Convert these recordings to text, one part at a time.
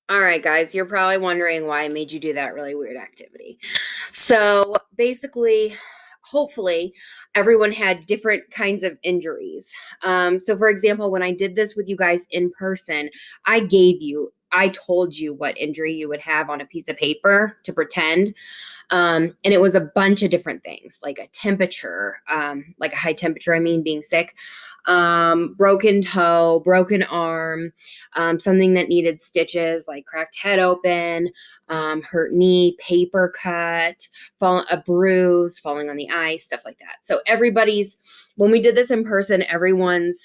All right, guys, you're probably wondering why I made you do that really weird activity. So basically, hopefully, everyone had different kinds of injuries. So, for example, when I did this with you guys in person, I told you what injury you would have on a piece of paper to pretend. And it was a bunch of different things, like a temperature, like a high temperature, I mean, being sick, broken toe, broken arm, something that needed stitches, like cracked head open, hurt knee, paper cut, a bruise, falling on the ice, stuff like that. So when we did this in person, everyone's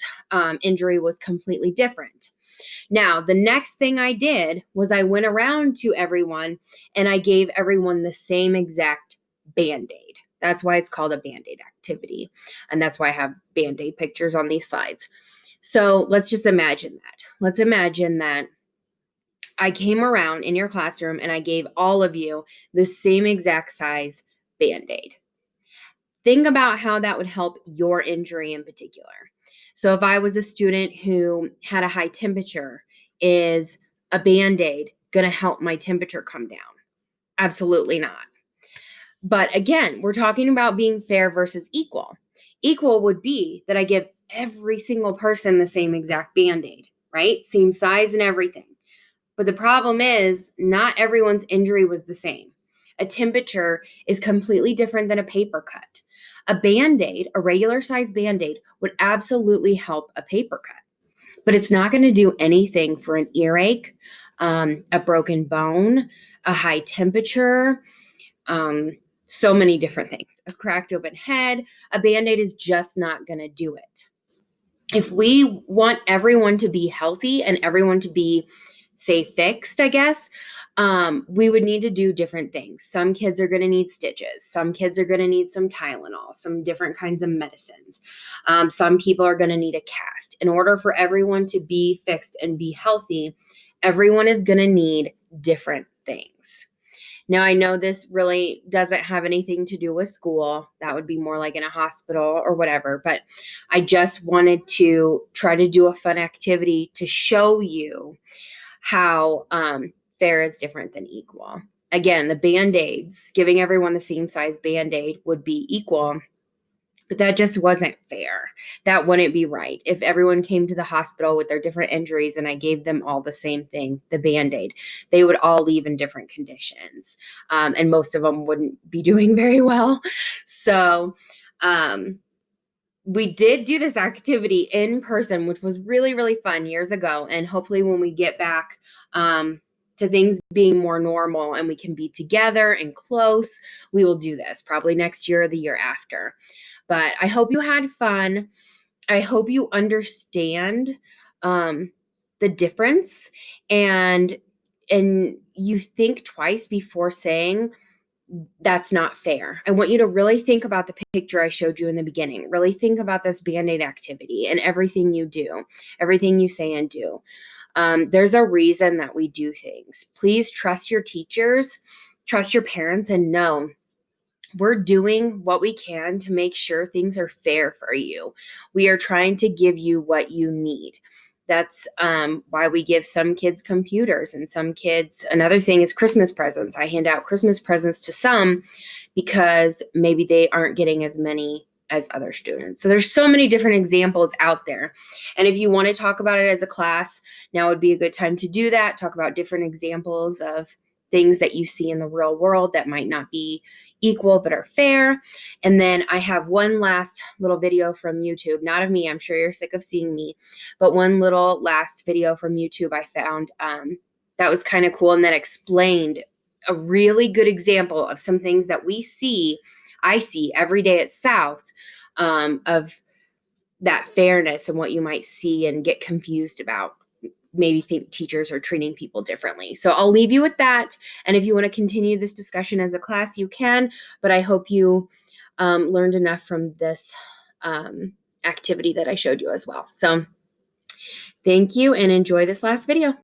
injury was completely different. Now, the next thing I did was I went around to everyone and I gave everyone the same exact band-aid. That's why it's called a band-aid activity. And that's why I have band-aid pictures on these slides. So let's just imagine that. Let's imagine that I came around in your classroom and I gave all of you the same exact size band-aid. Think about how that would help your injury in particular. So if I was a student who had a high temperature, is a band-aid going to help my temperature come down? Absolutely not. But again, we're talking about being fair versus equal. Equal would be that I give every single person the same exact band-aid, right? Same size and everything. But the problem is not everyone's injury was the same. A temperature is completely different than a paper cut. A band-aid, a regular size band-aid, would absolutely help a paper cut, but it's not going to do anything for an earache, a broken bone, a high temperature, so many different things. A cracked open head, a band-aid is just not going to do it. If we want everyone to be healthy and everyone to be, say, fixed, I guess, we would need to do different things. Some kids are going to need stitches. Some kids are going to need some Tylenol, some different kinds of medicines. Some people are going to need a cast. In order for everyone to be fixed and be healthy, everyone is going to need different things. Now, I know this really doesn't have anything to do with school. That would be more like in a hospital or whatever. But I just wanted to try to do a fun activity to show you how fair is different than equal. Again, the band-aids, giving everyone the same size band-aid would be equal. But that just wasn't fair. That wouldn't be right. If everyone came to the hospital with their different injuries and I gave them all the same thing, the Band-Aid, they would all leave in different conditions. And most of them wouldn't be doing very well. So we did do this activity in person, which was really, really fun years ago. And hopefully when we get back to things being more normal and we can be together and close, we will do this probably next year or the year after. But I hope you had fun. I hope you understand the difference and you think twice before saying that's not fair. I want you to really think about the picture I showed you in the beginning. Really think about this Band-Aid activity and everything you do, everything you say and do. There's a reason that we do things. Please trust your teachers, trust your parents, and know we're doing what we can to make sure things are fair for you. We are trying to give you what you need. That's why we give some kids computers and some kids, another thing is Christmas presents. I hand out Christmas presents to some because maybe they aren't getting as many as other students. So there's so many different examples out there. And if you want to talk about it as a class, now would be a good time to do that. Talk about different examples of things that you see in the real world that might not be equal but are fair. And then I have one last little video from YouTube, not of me, I'm sure you're sick of seeing me, but one little last video from YouTube I found that was kind of cool and that explained a really good example of some things that I see every day at South of that fairness and what you might see and get confused about. Maybe think teachers are treating people differently. So I'll leave you with that. And if you want to continue this discussion as a class, you can. But I hope you learned enough from this activity that I showed you as well. So thank you and enjoy this last video.